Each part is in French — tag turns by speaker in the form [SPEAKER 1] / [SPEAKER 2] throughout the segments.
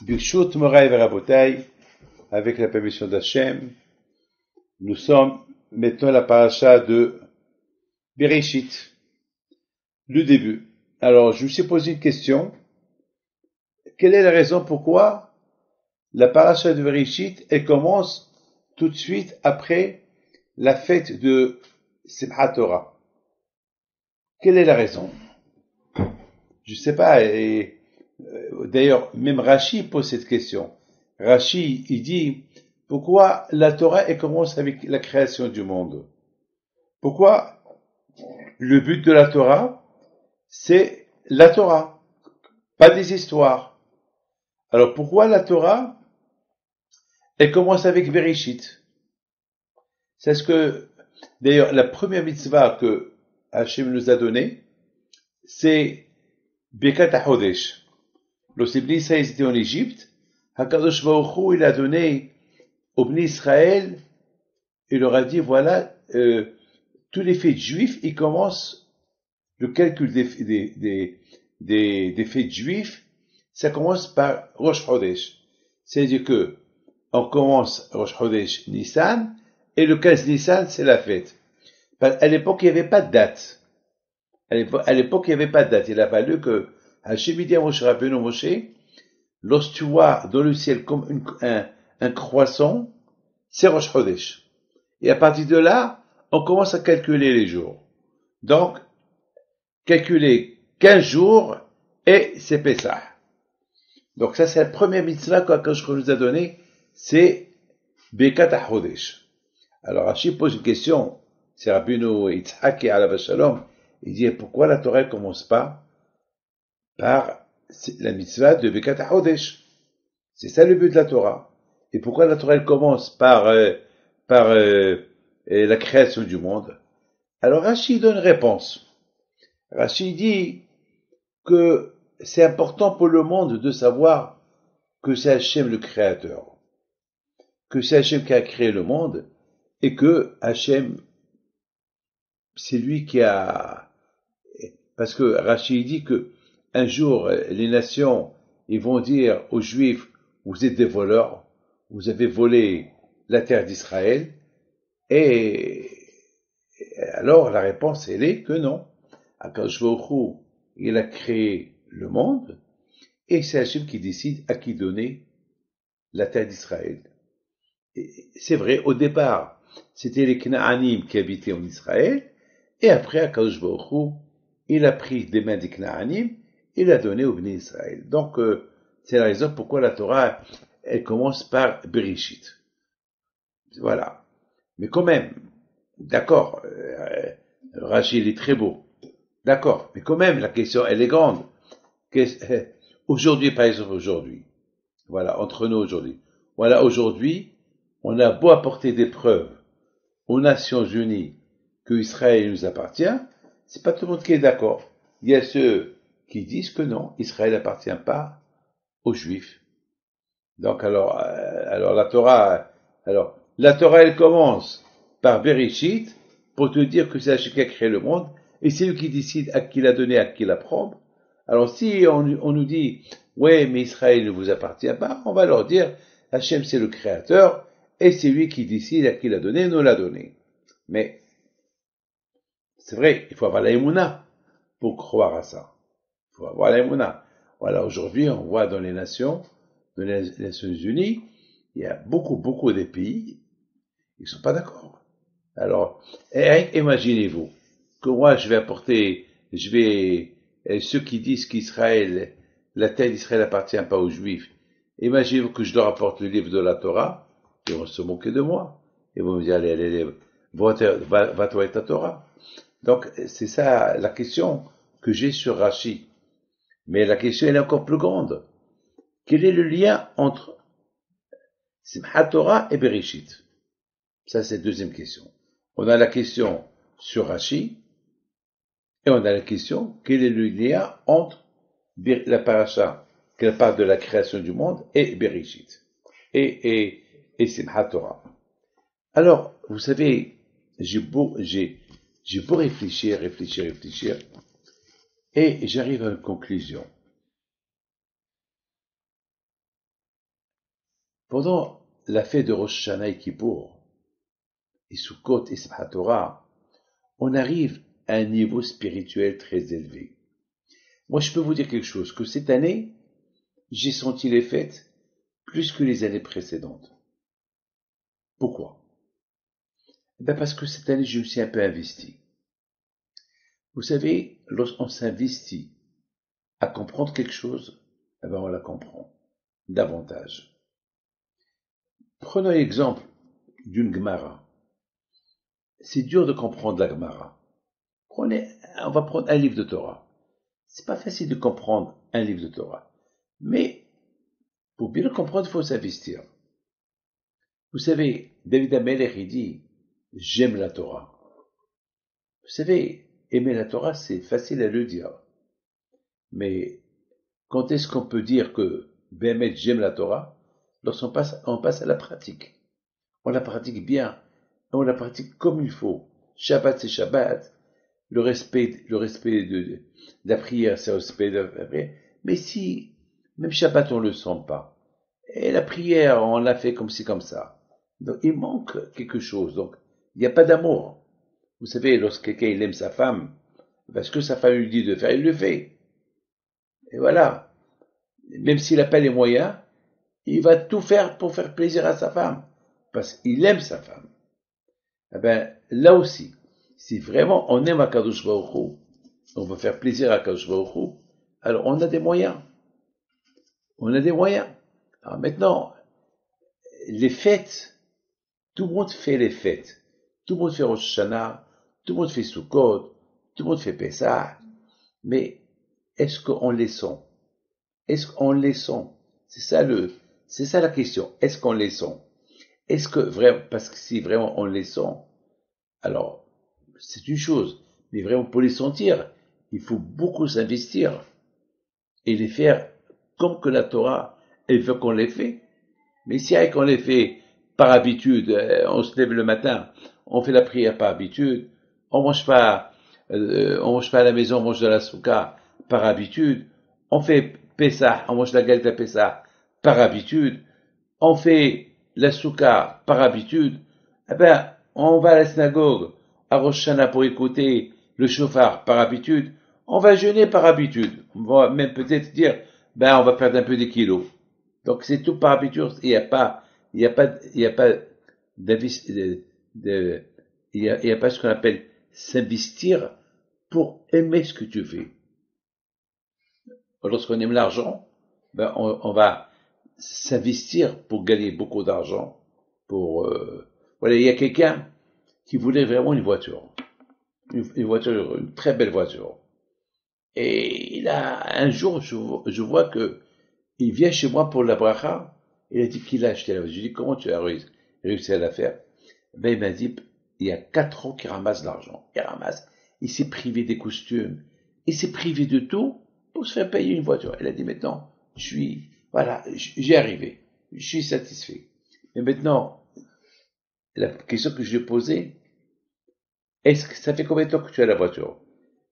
[SPEAKER 1] Birshut Moraï Verabotai, avec la permission d'Hachem, nous sommes maintenant à la paracha de Bereshit, le début. Alors, je me suis posé une question. Quelle est la raison pourquoi la paracha de Bereshit, elle commence tout de suite après la fête de Simchat Torah? Quelle est la raison? Je sais pas, et d'ailleurs, même Rashi pose cette question. Rashi, il dit, pourquoi la Torah, elle commence avec la création du monde? Pourquoi le but de la Torah, c'est la Torah, pas des histoires. Alors pourquoi la Torah, elle commence avec Bereshit? C'est ce que, d'ailleurs, la première mitzvah que Hachem nous a donnée, c'est Bekat HaChodesh. Lorsque les Israël étaient en Égypte, HaKadosh Baruch Hu, il a donné aux Bnei Israël, il leur a dit, voilà, tous les fêtes juifs, ils commencent, le calcul des fêtes juifs, ça commence par Rosh Chodesh. C'est-à-dire que, on commence Rosh Chodesh Nissan, et le 15 Nissan, c'est la fête. À l'époque, il n'y avait pas de date. À l'époque, il n'y avait pas de date. Il a fallu que Hachem dit à Moshe Rabbeinu, Moshe, lorsque tu vois dans le ciel comme un croissant, c'est Rosh Chodesh. Et à partir de là, on commence à calculer les jours. Donc, calculer 15 jours et c'est Pessah. Donc ça, c'est la première mitzvah que je nous a donné, c'est Bekat HaChodesh. Alors, Rashi pose une question, c'est Rabbeinu Yitzhak alav Shalom, il dit, pourquoi la Torah ne commence pas par la mitzvah de Bekat HaChodesh? C'est ça le but de la Torah. Et pourquoi la Torah elle commence par la création du monde? Alors Rashi donne une réponse. Rashi dit que c'est important pour le monde de savoir que c'est Hachem le créateur, que c'est Hachem qui a créé le monde, et que Hachem, c'est lui qui a... Parce que Rashi dit que un jour, les nations, ils vont dire aux Juifs, vous êtes des voleurs, vous avez volé la terre d'Israël, et alors la réponse, elle est que non. Akadosh Baruch Hu, il a créé le monde, et c'est Hachem qui décide à qui donner la terre d'Israël. C'est vrai, au départ, c'était les Knaanim qui habitaient en Israël, et après, Akadosh Baruch Hu, il a pris des mains des Knaanim, et l'a donné au Bnei Israël. Donc, c'est la raison pourquoi la Torah, elle commence par Bereshit. Voilà. Mais quand même, d'accord, Rashi, il est très beau. D'accord, mais quand même, la question, elle est grande. Aujourd'hui, par exemple, aujourd'hui, voilà, entre nous aujourd'hui, voilà, aujourd'hui, on a beau apporter des preuves aux Nations Unies que Israël nous appartient, c'est pas tout le monde qui est d'accord. Il y a ceux qui disent que non, Israël n'appartient pas aux Juifs. Donc alors la Torah, elle commence par Bereshit pour te dire que c'est Hachem qui a créé le monde, et c'est lui qui décide à qui l'a donné, à qui l'apprendre. Alors si on nous dit, ouais, mais Israël ne vous appartient pas, on va leur dire, Hachem c'est le créateur, et c'est lui qui décide à qui l'a donné, nous l'a donné. Mais, c'est vrai, il faut avoir la émouna pour croire à ça. Il faut avoir la émouna. Voilà, aujourd'hui, on voit dans les Nations Unies, il y a beaucoup de pays, ils sont pas d'accord. Alors, imaginez-vous que moi, ceux qui disent qu'Israël, la terre d'Israël n'appartient pas aux Juifs, imaginez-vous que je leur apporte le livre de la Torah, ils vont se moquer de moi. Ils vont me dire, allez, va-toi et ta Torah. Donc, c'est ça la question que j'ai sur Rashi. Mais la question, elle est encore plus grande. Quel est le lien entre Simchat Torah et Bereshit? Ça, c'est la deuxième question. On a la question sur Rashi, et on a la question, quel est le lien entre la paracha, qu'elle parle de la création du monde, et Bereshit, et Simchat Torah. Alors, vous savez, j'ai beau réfléchir, et j'arrive à une conclusion. Pendant la fête de Rosh Hashanah et Kippour, et Sukkot et Simchat Torah, on arrive à un niveau spirituel très élevé. Moi, je peux vous dire quelque chose, que cette année, j'ai senti les fêtes plus que les années précédentes. Pourquoi? Parce que cette année, je me suis un peu investi. Vous savez, lorsqu'on s'investit à comprendre quelque chose, on la comprend davantage. Prenons l'exemple d'une Gemara. C'est dur de comprendre la Gemara. On va prendre un livre de Torah. C'est pas facile de comprendre un livre de Torah. Mais, pour bien le comprendre, il faut s'investir. Vous savez, David Amelech, il dit, j'aime la Torah. Vous savez, aimer la Torah, c'est facile à le dire. Mais, quand est-ce qu'on peut dire que, Bémet, j'aime la Torah? Lorsqu'on passe à la pratique. On la pratique bien. On la pratique comme il faut. Shabbat, c'est Shabbat. Le respect de la prière, c'est le respect de la prière. Mais si, même Shabbat, on le sent pas. Et la prière, on l'a fait comme ci, comme ça. Donc, il manque quelque chose. Donc, il n'y a pas d'amour. Vous savez, lorsque quelqu'un il aime sa femme, parce que sa femme lui dit de faire, il le fait. Et voilà. Même s'il n'a pas les moyens, il va tout faire pour faire plaisir à sa femme. Parce qu'il aime sa femme. Eh ben, là aussi, si vraiment on aime Akadosh Baruch Hu, on veut faire plaisir à Akadosh Baruch Hu, alors on a des moyens. On a des moyens. Alors maintenant, les fêtes, tout le monde fait les fêtes. Tout le monde fait Rosh Hashanah, tout le monde fait Sukkot, tout le monde fait Pessah. Mais est-ce qu'on les sent? Est-ce qu'on les sent? C'est ça la question. Est-ce qu'on les sent? Est-ce que vraiment, parce que si vraiment on les sent, alors c'est une chose. Mais vraiment pour les sentir, il faut beaucoup s'investir et les faire comme que la Torah, elle veut qu'on les fait. Mais si on les fait par habitude, on se lève le matin, on fait la prière par habitude, on mange pas à la maison, on mange de la souka par habitude, on fait Pessah, on mange la galette à Pessah par habitude, on fait la souka par habitude, eh ben, on va à la synagogue à Rosh Hashanah pour écouter le shofar par habitude, on va jeûner par habitude, on va même peut-être dire, on va perdre un peu des kilos. Donc c'est tout par habitude, il n'y a pas ce qu'on appelle s'investir pour aimer ce que tu fais. Lorsqu'on aime l'argent, on va s'investir pour gagner beaucoup d'argent. Voilà, il y a quelqu'un qui voulait vraiment une voiture, une très belle voiture. Et un jour, je vois que il vient chez moi pour la bracha. Il a dit qu'il a acheté la voiture. Je lui ai dit, comment tu as réussi à la faire? Il m'a dit, il y a 4 ans qu'il ramasse l'argent. Il s'est privé des costumes. Il s'est privé de tout pour se faire payer une voiture. Il a dit, maintenant, j'y arrivé. Je suis satisfait. Mais maintenant, la question que je lui ai posée, est-ce que ça fait combien de temps que tu as la voiture?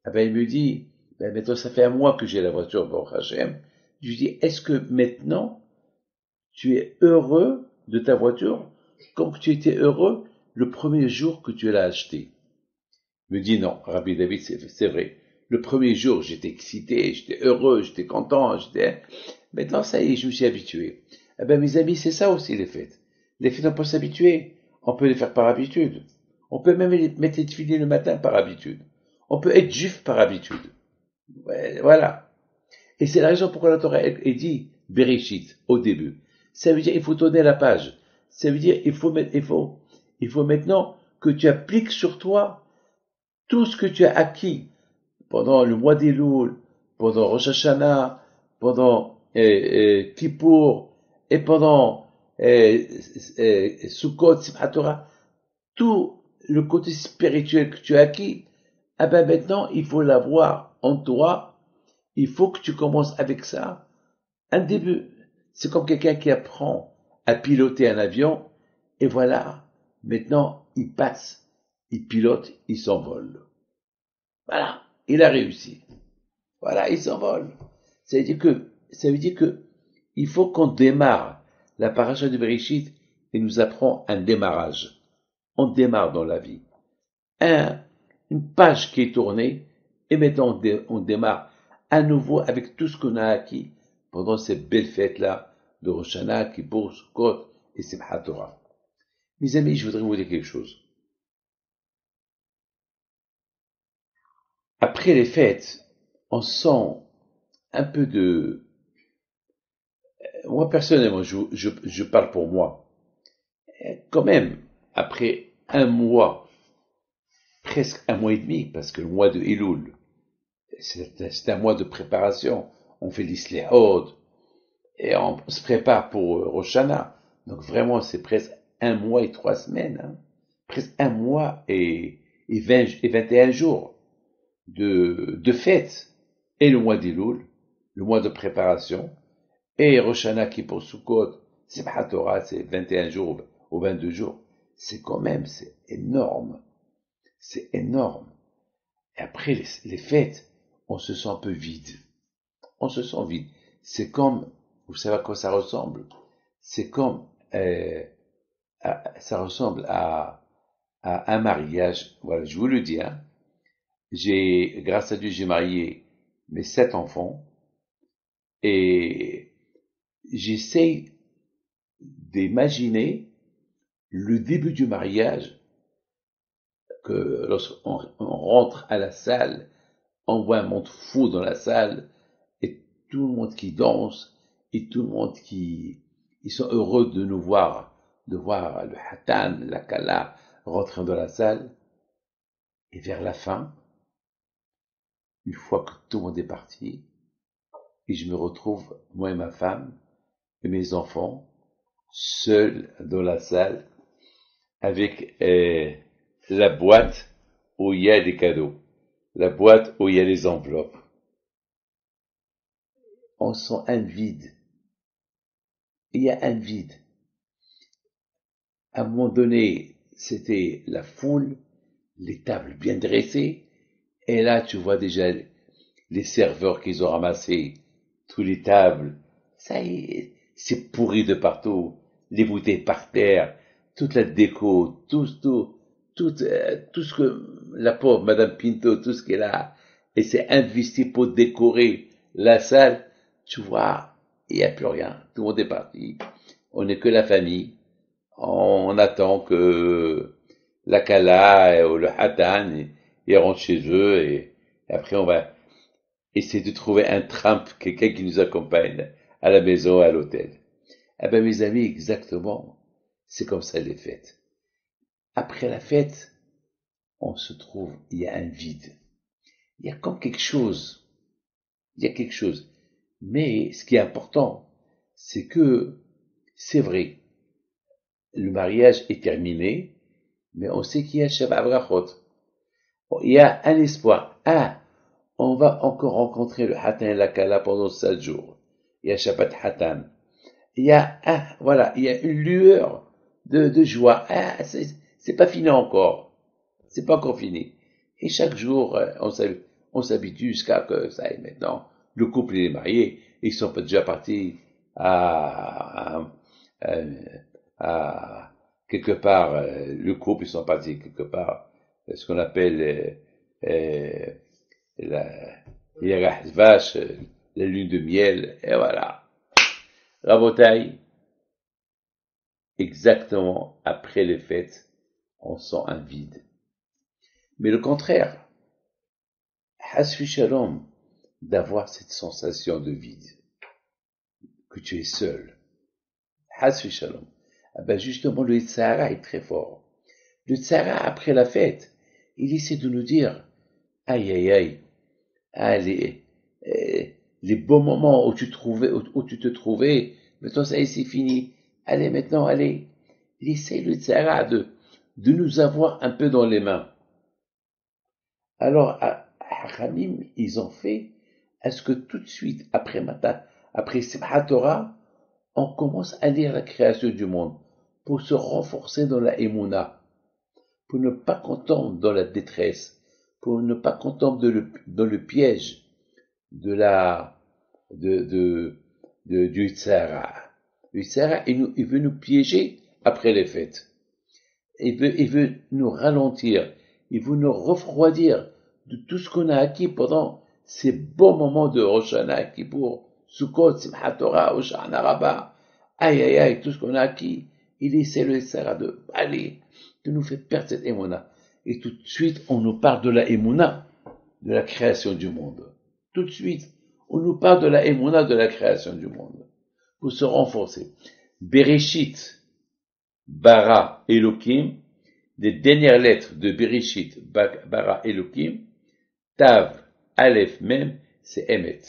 [SPEAKER 1] Il me dit, maintenant, ça fait un mois que j'ai la voiture, bon, Hachem. Je lui dis, est-ce que maintenant, tu es heureux de ta voiture comme tu étais heureux le premier jour que tu l'as achetée? Il me dit, non, Rabbi David, c'est vrai. Le premier jour, j'étais excité, j'étais heureux, j'étais content, Maintenant, ça y est, je me suis habitué. Mes amis, c'est ça aussi, les fêtes. Les fêtes, on peut s'habituer. On peut les faire par habitude. On peut même mettre les tefilines le matin par habitude. On peut être juif par habitude. Ouais, voilà. Et c'est la raison pourquoi la Torah est dit Bereshit au début. Ça veut dire il faut tourner la page. Ça veut dire il faut maintenant que tu appliques sur toi tout ce que tu as acquis pendant le mois d'Elul, pendant Rosh Hashanah, pendant Kippour et pendant Sukkot, Simchat Torah, tout le côté spirituel que tu as acquis. Maintenant il faut l'avoir en toi. Il faut que tu commences avec ça. Un début. C'est comme quelqu'un qui apprend à piloter un avion. Et voilà. Maintenant, il passe. Il pilote. Il s'envole. Voilà. Il a réussi. Voilà. Il s'envole. Ça veut dire que il faut qu'on démarre La paracha de Bereshit, elle nous apprend un démarrage. On démarre dans la vie. Une page qui est tournée, et maintenant on démarre à nouveau avec tout ce qu'on a acquis pendant cette belle fête-là de Rosh Hashanah, Kippour, Sukkot et Simchat Torah. Mes amis, je voudrais vous dire quelque chose. Après les fêtes, on sent un peu de... Moi, personnellement, je parle pour moi. Quand même, après un mois, presque un mois et demi, parce que le mois de Elul, c'est un mois de préparation. On fait l'Islehot, et on se prépare pour Rosh Hashanah. Donc vraiment, c'est presque un mois et 3 semaines. Hein. Presque un mois et 21 jours de fête. Et le mois d'Elul, le mois de préparation. Et Rosh Hashanah qui pour Sukkot, Simchat Torah, c'est 21 jours ou 22 jours. C'est quand même, c'est énorme. C'est énorme. Et après les fêtes, on se sent un peu vide. On se sent vide. C'est comme, vous savez à quoi ça ressemble? C'est comme, ça ressemble à un mariage. Voilà, je vous le dis, hein. Grâce à Dieu, j'ai marié mes 7 enfants et j'essaie d'imaginer le début du mariage, que lorsqu'on rentre à la salle, on voit un monde fou dans la salle, et tout le monde qui danse, et tout le monde ils sont heureux de nous voir, de voir le Hatan, la Kala, rentrer dans la salle, et vers la fin, une fois que tout le monde est parti, et je me retrouve, moi et ma femme, et mes enfants, seuls dans la salle, avec la boîte où il y a les cadeaux, la boîte où il y a les enveloppes. On sent un vide. Il y a un vide. À un moment donné, c'était la foule, les tables bien dressées, et là, tu vois déjà les serveurs qu'ils ont ramassés, tous les tables. Ça y est, c'est pourri de partout. Les bouteilles par terre, toute la déco, tout ce que la pauvre Madame Pinto, tout ce qu'elle a, et c'est investi pour décorer la salle. Tu vois, il n'y a plus rien. Tout le monde est parti. On n'est que la famille. On attend que la Kala ou le Hatan, ils rentrent chez eux et après on va essayer de trouver un tramp, quelqu'un qui nous accompagne à la maison, à l'hôtel. Eh ben, mes amis, exactement. C'est comme ça les fêtes. Après la fête, on se trouve, il y a un vide. Il y a comme quelque chose. Il y a quelque chose. Mais ce qui est important, c'est que, c'est vrai, le mariage est terminé, mais on sait qu'il y a Shabbat Brachot. Bon, il y a un espoir. Ah, on va encore rencontrer le Hatan et la Kala pendant 7 jours. Il y a Shabbat Hatan. Il y a, voilà, il y a une lueur de joie. Ah, c'est pas fini encore. C'est pas encore fini. Et chaque jour, on s'habitue jusqu'à que ça aille maintenant. Le couple est marié. Ils sont déjà partis à, à quelque part, le couple, ils sont partis quelque part, ce qu'on appelle la, les vaches, la lune de miel, et voilà. Rabotaille, exactement après les fêtes, on sent un vide. Mais le contraire, hasfi shalom, d'avoir cette sensation de vide, que tu es seul. Hasfi shalom. Ah ben justement, le Yitzhara est très fort. Le Yitzhara, après la fête, il essaie de nous dire, aïe aïe aïe, allez, les bons moments où tu te trouvais, maintenant ça y est, c'est fini. Allez, maintenant, allez. Il essaie le Yitzhara de nous avoir un peu dans les mains. Alors, à Hachamim, ils ont fait, est-ce que tout de suite, après Simchat Torah, on commence à lire la création du monde pour se renforcer dans la Emouna, pour ne pas tomber dans la détresse, pour ne pas tomber dans le piège de du Yitzhara. Le Yitzhara, il veut nous piéger après les fêtes. Il veut nous ralentir. Il veut nous refroidir de tout ce qu'on a acquis pendant ces beaux moments de Rosh Hashanah, Kippour, Sukkot, Simchat Torah, Hoshana Rabbah. Aïe, aïe, aïe, tout ce qu'on a acquis. Il essaie le Yitzhara de nous faire perdre cette émouna. Et tout de suite, on nous parle de la émouna, de la création du monde. Tout de suite, on nous parle de la émouna, de la création du monde. Pour se renforcer. Bereshit, Bara, Elohim, les dernières lettres de Bereshit, Bara, Elohim, Tav, Aleph, Mem, c'est Emet.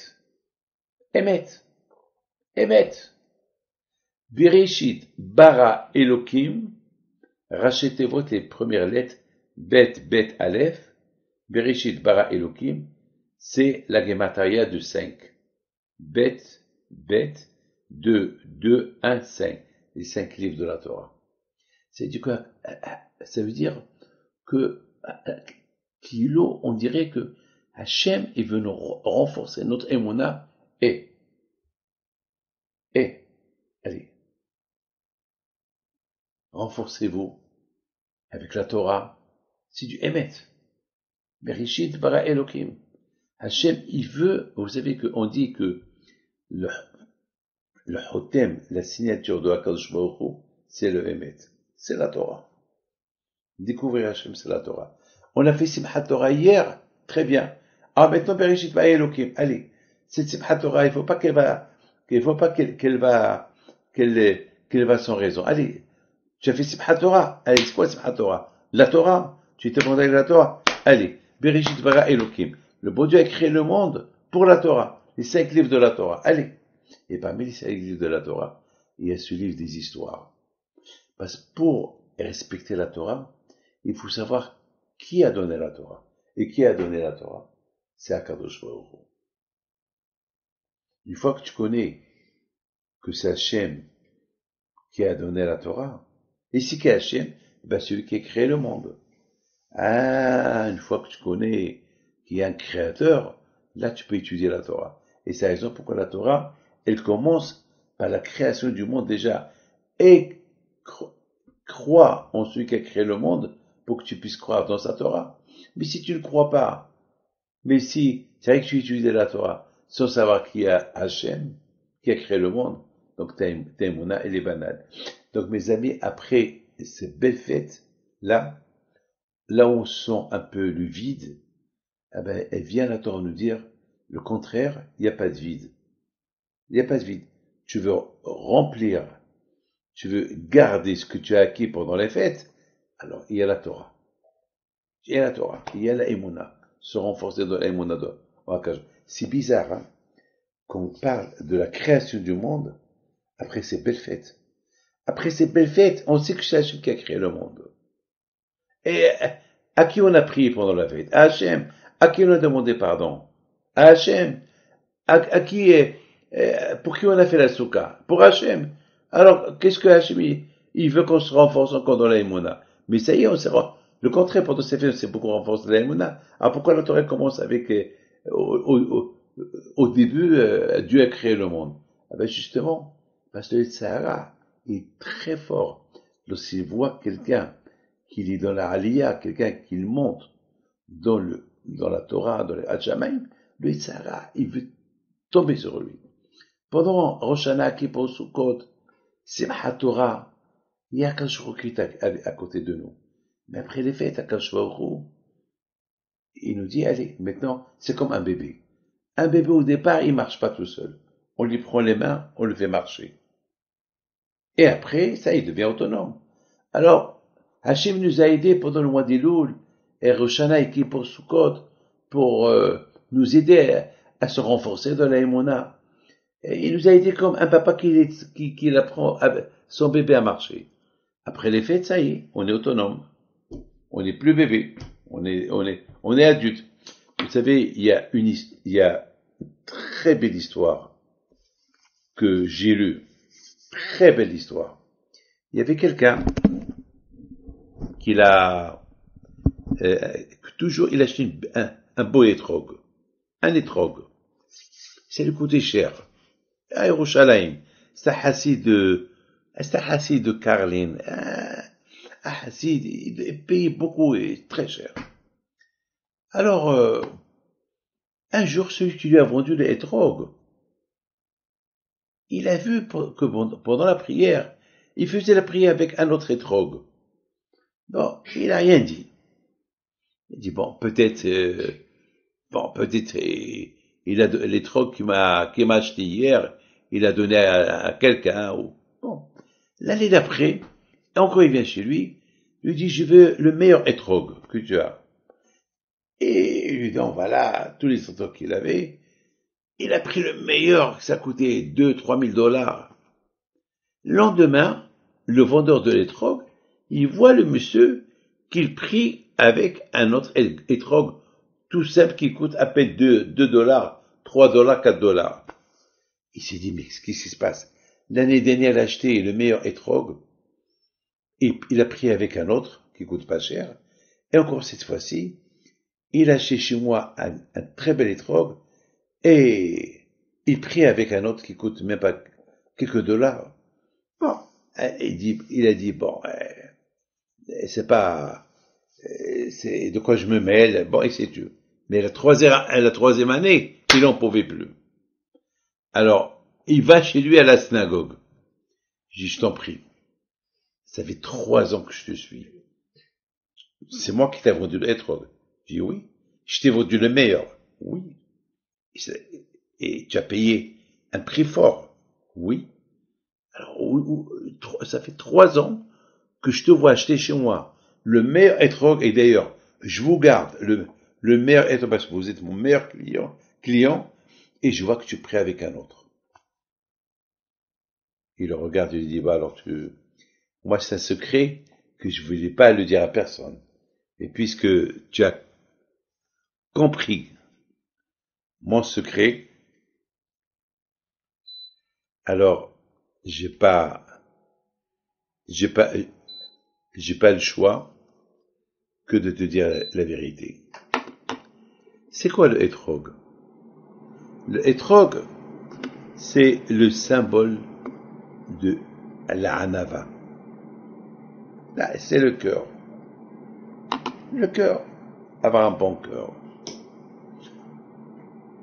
[SPEAKER 1] Emet. Emet. Bereshit, Bara, Elohim, rachetez-vous les premières lettres, Bet, Bet, Aleph, Bereshit, Bara, Elohim, c'est la Gematria de 5. Bet, Bet, 2, 2, 1, 5. Les 5 livres de la Torah. Ça veut dire que, Kilo, on dirait que Hachem, il veut nous renforcer notre émouna allez, renforcez-vous avec la Torah, c'est du Emet. Bereshit bara Elohim. Hachem, il veut, vous savez qu'on dit que le Hotem, la signature de HaKadosh Baruch Hu, c'est le Emet. C'est la Torah. Découvrir Hachem, c'est la Torah. On a fait Simchat Torah hier, très bien. Alors maintenant, Bereshit bara Elohim. Allez, cette Simchat Torah, il faut pas qu'elle va sans raison. Allez, tu as fait Simchat Torah. Allez, c'est quoi Simchat Torah? La Torah. Tu t'es demandé la Torah. Allez, Bereshit bara Elohim. Le bon Dieu a créé le monde pour la Torah. Les 5 livres de la Torah. Allez. Et parmi les 5 livres de la Torah, il y a ce livre des histoires. Parce que pour respecter la Torah, il faut savoir qui a donné la Torah. Et qui a donné la Torah? C'est HaKadosh Baruch Hu. Une fois que tu connais que c'est Hachem qui a donné la Torah, et si c'est Hachem, ben celui qui a créé le monde. Une fois que tu connais qu'il y a un créateur, là tu peux étudier la Torah. Et c'est la raison pourquoi la Torah, elle commence par la création du monde déjà. Et crois en celui qui a créé le monde pour que tu puisses croire dans sa Torah. Mais si tu ne crois pas, mais si c'est vrai que tu étudies la Torah sans savoir qui a Hachem, qui a créé le monde, donc ta émouna, elle est banale. Donc mes amis, après ces belles fêtes, là où on sent un peu le vide, elle vient la Torah nous dire le contraire, il n'y a pas de vide. Il n'y a pas de vide. Tu veux remplir, tu veux garder ce que tu as acquis pendant les fêtes, alors il y a la Torah. Il y a la Torah, il y a la émouna, se renforcer dans la émouna. C'est bizarre, hein, quand on parle de la création du monde, après ces belles fêtes. Après ces belles fêtes, on sait que c'est Hachem qui a créé le monde. Et à qui on a prié pendant la fête? À Hachem. À qui on a demandé pardon? À Hachem. À qui pour qui on a fait la souka? Pour Hachem. Alors, qu'est-ce que Hachem, il veut qu'on se renforce encore dans la émouna? Mais ça y est, on s'est le contraire, pendant ces fêtes, on s'est beaucoup renforcé dans la émouna. Alors pourquoi la Torah commence avec, au début, Dieu a créé le monde? Justement, parce que le Sahara est très fort. Lorsqu'il voit quelqu'un qu'il est dans la Aliyah, quelqu'un qu'il monte dans la Torah, dans les Hadjamaïm, le Sahara, il veut tomber sur lui. Pendant Rosh Hashanah, Kippour, Sukkot, Simchat Torah, il y a Akadosh Baruch Hu qui est à côté de nous. Mais après les fêtes, Akadosh Baruch Hu, il nous dit, allez, maintenant, c'est comme un bébé. Un bébé, au départ, il marche pas tout seul. On lui prend les mains, on le fait marcher. Et après, ça, il devient autonome. Alors, Hachem nous a aidés pendant le mois d'Elul, et Rosh Hashanah et Kippour Sukkot, pour nous aider à se renforcer dans la émouna. Il nous a aidés comme un papa qui apprend son bébé à marcher. Après les fêtes, ça y est, on est autonome. On n'est plus bébé. On est adulte. Vous savez, il y a une très belle histoire que j'ai lue. Très belle histoire. Il y avait quelqu'un toujours, il achetait un beau étrog. Un étrog. Ça lui coûtait cher. À Yerushalayim. c'est un hassid de Karlin, un hassid, il paye beaucoup et très cher. Alors, un jour, celui qui lui a vendu le hétrog, il a vu que pendant la prière, il faisait la prière avec un autre hétrog. Bon, il n'a rien dit. Il dit, peut-être, il a l'étrog qu'il m'a acheté hier, il a donné à quelqu'un, ou, bon. L'année d'après, encore il vient chez lui, lui dit, je veux le meilleur hétrog que tu as. Et il lui dit, voilà, tous les hétrogs qu'il avait, il a pris le meilleur, ça coûtait 2-3 000 $. Le lendemain, le vendeur de l'étrog, il voit le monsieur qu'il prit avec un autre hétrog tout simple qui coûte à peine 2 $, 3 $, 4 $. Il s'est dit, mais qu'est-ce qui se passe? L'année dernière, il a acheté le meilleur hétrog, et il a pris avec un autre qui coûte pas cher, et encore cette fois-ci, il a acheté chez moi un très bel hétrog, et il prit avec un autre qui coûte même pas quelques dollars. Bon, il a dit, c'est pas, c'est de quoi je me mêle, bon, et c'est tout. Mais la troisième année, il n'en pouvait plus. Alors, il va chez lui à la synagogue. Je dis, je t'en prie. Ça fait 3 ans que je te suis. C'est moi qui t'ai vendu le hétrog. Je dis, oui. Je t'ai vendu le meilleur. Oui. Et tu as payé un prix fort. Oui. Alors, ça fait 3 ans que je te vois acheter chez moi le meilleur hétrog, et d'ailleurs, je vous garde le meilleur hétrog parce que vous êtes mon meilleur client, et je vois que tu pries avec un autre. Il le regarde et lui dit, moi c'est un secret que je ne voulais pas le dire à personne. Et puisque tu as compris mon secret, alors j'ai pas le choix que de te dire la vérité. C'est quoi le hétrog? Le hétrog, c'est le symbole de la hanava. Là, c'est le cœur. Le cœur. Avoir un bon cœur.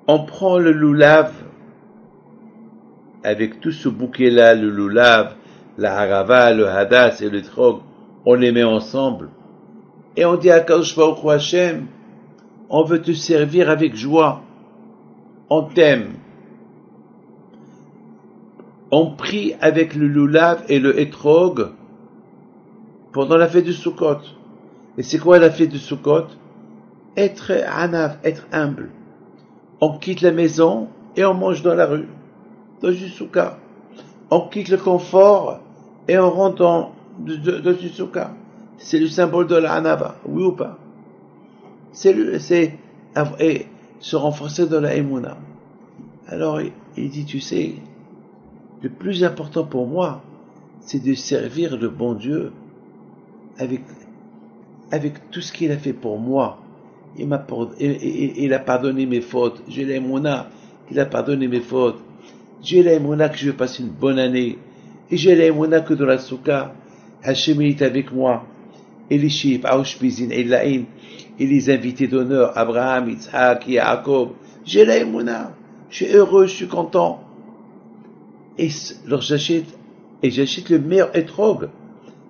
[SPEAKER 1] On prend le loulav, avec tout ce bouquet-là, le loulav, la harava, le hadas et le hétrog, on les met ensemble. Et on dit à Kadosh Baruch Hu Hashem, on veut te servir avec joie. On t'aime. On prie avec le loulav et le hétrog pendant la fête de Sukkot. Et c'est quoi la fête de Sukkot? Être anav, être humble. On quitte la maison et on mange dans la rue, dans une soukha. On quitte le confort et on rentre dans une soukha. C'est le symbole de la hanava, oui ou pas? C'est se renforcer dans la émouna. Alors il dit, tu sais, le plus important pour moi, c'est de servir le bon Dieu avec tout ce qu'il a fait pour moi. Il a pardonné mes fautes. J'ai l'émouna qu'il a pardonné mes fautes. J'ai l'émouna que je vais passer une bonne année. Et j'ai l'émouna que dans la soukha, Hachem est avec moi. Et les Shib, Aushpizin, Elaïn, et les invités d'honneur, Abraham, Yitzhak, Yaakov. J'ai l'émouna. Je suis heureux, je suis content. Et alors j'achète le meilleur hétrog.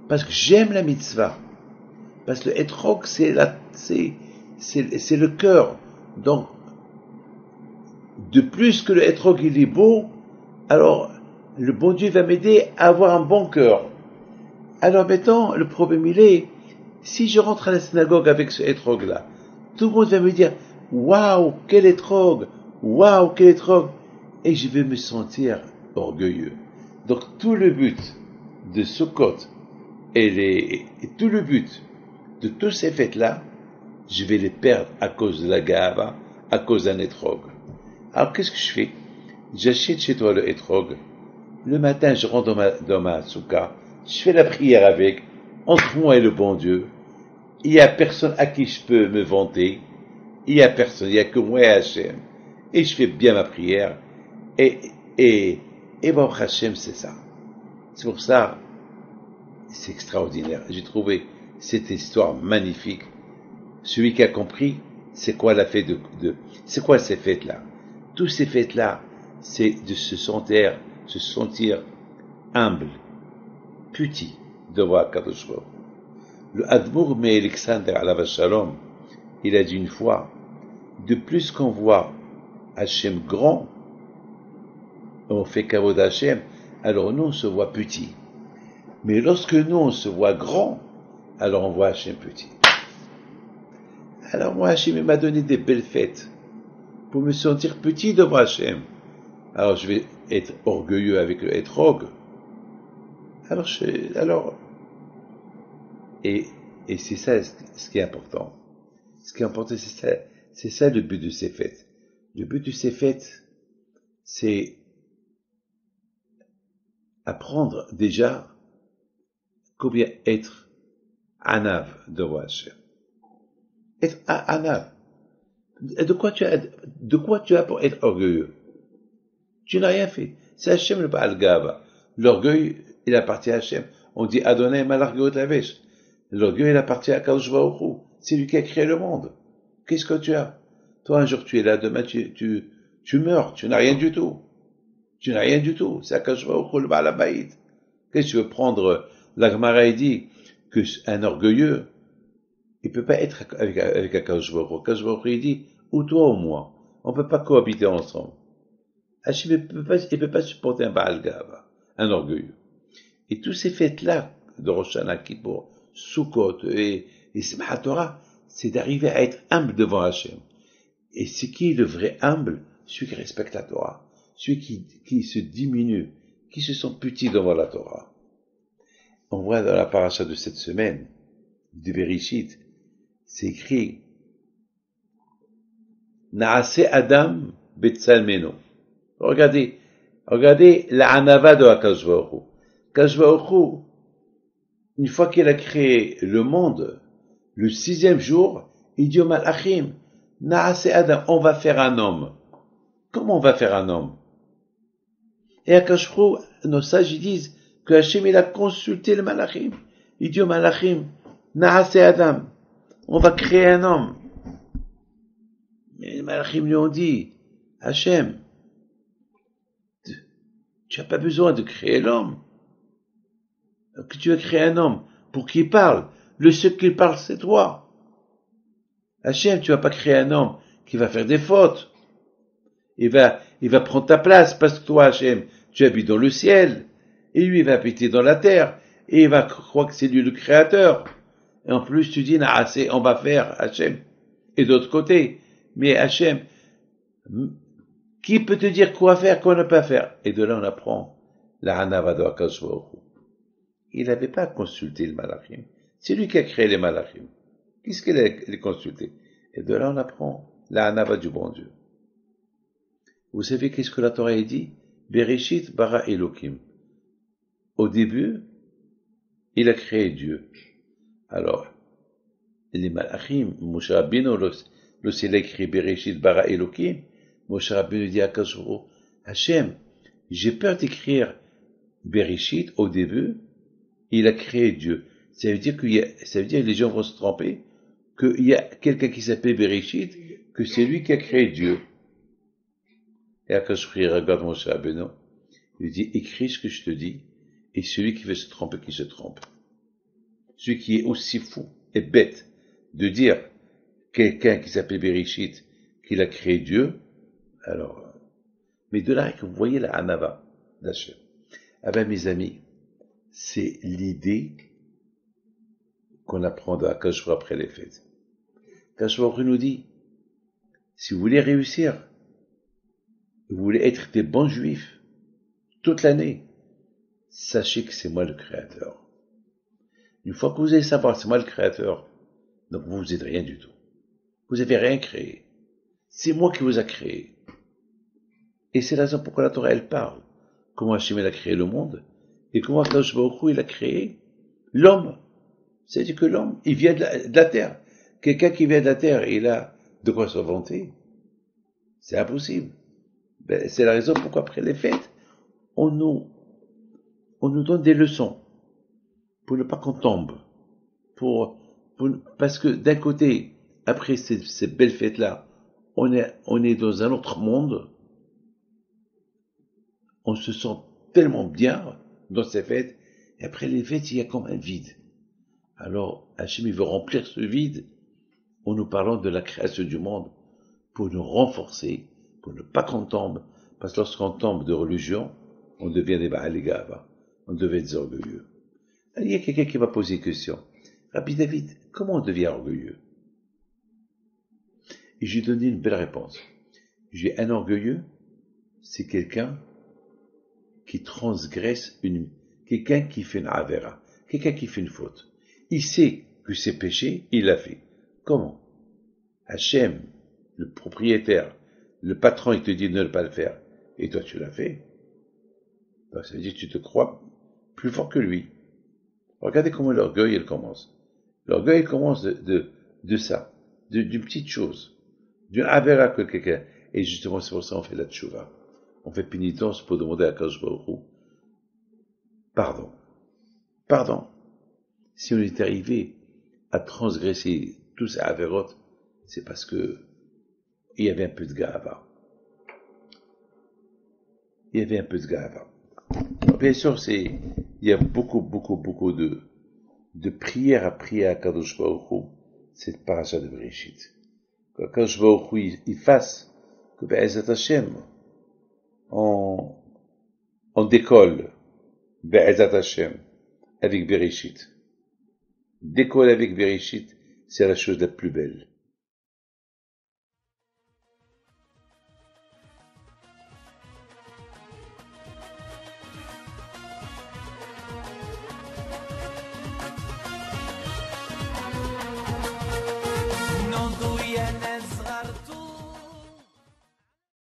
[SPEAKER 1] Parce que j'aime la mitzvah. Parce que le hétrog, c'est le cœur. Donc, de plus que le hétrog il est beau, alors le bon Dieu va m'aider à avoir un bon cœur. Alors maintenant, le problème il est, si je rentre à la synagogue avec ce hétrog-là, tout le monde va me dire, waouh, quel hétrog, waouh, quel hétrog, et je vais me sentir orgueilleux. Donc tout le but de Sukkot et tout le but de tous ces fêtes-là, je vais les perdre à cause de la gava, à cause d'un hétrog. Alors qu'est-ce que je fais? J'achète chez toi le hétrog. Le matin, je rentre dans ma soukha. Je fais la prière avec, entre moi et le bon Dieu. Il n'y a personne à qui je peux me vanter. Il n'y a personne, il n'y a que moi et Hachem. Et je fais bien ma prière. Et Et Baruch Hashem, c'est ça. C'est pour ça, c'est extraordinaire. J'ai trouvé cette histoire magnifique. Celui qui a compris, c'est quoi la fête c'est quoi ces fêtes-là? Tous ces fêtes-là, c'est de se sentir humble, petit, devant Akadosh Baruch. Le Admour Alexander Alav Shalom, il a dit une fois, de plus qu'on voit Hachem grand, on fait kavod Hachem, alors nous on se voit petit. Mais lorsque nous on se voit grand, alors on voit Hachem petit. Alors moi Hachem m'a donné des belles fêtes pour me sentir petit devant Hachem. Alors je vais être orgueilleux avec le etrog. Et c'est ça ce qui est important. Ce qui est important, c'est ça le but de ces fêtes. Le but de ces fêtes, c'est apprendre déjà combien être anav devant Hachem. Être anav. De quoi tu as pour être orgueilleux? Tu n'as rien fait. C'est Hachem le Baal Gava. L'orgueil, il appartient à Hachem. On dit Adonai Malach Geot Lavesh. L'orgueil, il appartient à Kadosh Baruch Hu. C'est lui qui a créé le monde. Qu'est-ce que tu as? Toi, un jour, tu es là, demain, tu meurs. Tu n'as rien du tout. Tu n'as rien du tout. C'est à Kadosh Baruch Hu, le Baal Habayit. Qu'est-ce que tu veux prendre? La Gemara dit que un orgueilleux, il peut pas être avec Akadosh Baruch Hu. Akadosh Baruch Hu, il dit, ou toi ou moi. On peut pas cohabiter ensemble. Hachem, il peut pas supporter un Baal Gava, un orgueilleux. Et tous ces fêtes-là, de Rosh Hashanah, Kippour, Sukkot et Simchat Torah, c'est d'arriver à être humble devant Hachem. Et c'est qui est le vrai humble? Celui qui respecte la Torah. Celui qui se diminue, qui se sent petit devant la Torah. On voit dans la paracha de cette semaine, du Bereshit, c'est écrit, Naase Adam Betsalmeno. Regardez la anava de Akadosh Baruch Hu. Akadosh Baruch Hu, une fois qu'il a créé le monde, le 6e jour, il dit au Malachim, Naase Adam, on va faire un homme. Comment on va faire un homme? Et Akadosh Baruch Hu, nos sages ils disent que Hachem il a consulté le Malachim. Il dit au Malachim, Naase Adam, on va créer un homme. Mais les Malachim lui ont dit, Hachem, tu n'as pas besoin de créer l'homme. Que tu as créé un homme pour qu'il parle. Le seul qui parle, c'est toi. Hachem, tu vas pas créer un homme qui va faire des fautes. Il va prendre ta place parce que toi, Hachem, tu habites dans le ciel. Et lui, il va habiter dans la terre. Et il va croire que c'est lui le créateur. Et en plus, tu dis, on va faire Hachem. Et d'autre côté, mais Hachem, qui peut te dire quoi faire, quoi ne pas faire? Et de là, on apprend la Hanava de Akadosh Baruch Hu. Il n'avait pas consulté le Malachim. C'est lui qui a créé les Malachim. Qu'est-ce qu'il a consulté? Et de là, on apprend la Hanava du bon Dieu. Vous savez qu'est-ce que la Torah dit? Bereshit bara Elokim. Au début, il a créé Dieu. Alors, les Malachim, Moshe Rabbeinu, lorsqu'il a écrit Bereshit bara Elokim, Moshe Rabbeinu dit à Akadosh Baruch Hu, Hachem, j'ai peur d'écrire Bereshit au début, il a créé Dieu. Ça veut dire que les gens vont se tromper, qu'il y a quelqu'un qui s'appelle Bereshit, que c'est lui qui a créé Dieu. Et Akadosh Baruch Hu regarde Moshe Rabbeinu, il dit, écris ce que je te dis, et celui qui veut se tromper, qui se trompe. Celui qui est aussi fou et bête de dire quelqu'un qui s'appelle Bereshit, qu'il a créé Dieu, alors, mais de là que vous voyez la Hanava d'Hachem. Ah ben mes amis, c'est l'idée qu'on apprend à Akadosh Baruch Hu après les fêtes. Akadosh Baruch Hu nous dit, si vous voulez réussir, vous voulez être des bons juifs toute l'année, sachez que c'est moi le créateur. Une fois que vous allez savoir c'est moi le créateur, donc vous êtes rien du tout. Vous n'avez rien créé. C'est moi qui vous a créé. Et c'est la raison pourquoi la Torah, elle parle. Comment Hachem a créé le monde, et comment Akadosh Baruch Hu, il a créé l'homme. C'est-à-dire que l'homme, il vient de la terre. Quelqu'un qui vient de la terre, il a de quoi se vanter. C'est impossible. Ben, c'est la raison pourquoi après les fêtes, on nous, on nous donne des leçons pour ne pas qu'on tombe. Parce que d'un côté, après ces belles fêtes-là, on est dans un autre monde, on se sent tellement bien dans ces fêtes, et après les fêtes, il y a comme un vide. Alors, Hachem, il veut remplir ce vide en nous parlant de la création du monde, pour nous renforcer, pour ne pas qu'on tombe, parce que lorsqu'on tombe de religion, on devient des Baal Gava, on devient des orgueilleux. Il y a quelqu'un qui m'a posé une question. Rabbi David, comment on devient orgueilleux? Et j'ai donné une belle réponse. J'ai un orgueilleux, c'est quelqu'un qui transgresse quelqu'un qui fait une avera, quelqu'un qui fait une faute. Il sait que c'est péché, il l'a fait. Comment? Hachem, le propriétaire, le patron, il te dit de ne pas le faire, et toi tu l'as fait. Donc, ça veut dire que tu te crois plus fort que lui. Regardez comment l'orgueil, il commence. L'orgueil commence de ça, d'une petite chose, d'une avera que quelqu'un. Et justement, c'est pour ça qu'on fait la tchouva. On fait pénitence pour demander à Kadosh Baruch Hu pardon. Pardon. Si on est arrivé à transgresser tous ces avérotes, c'est parce que il y avait un peu de gava. Il y avait un peu de gava. Bien sûr, il y a beaucoup de prières à prier à Kadosh Baruch Hu, cette paracha de Bereshit. Que Kadosh Baruch Hu, il fasse que Be'ezat Hashem, on décolle Be'ezat Hashem avec Bereshit. Décoller avec Bereshit, c'est la chose la plus belle.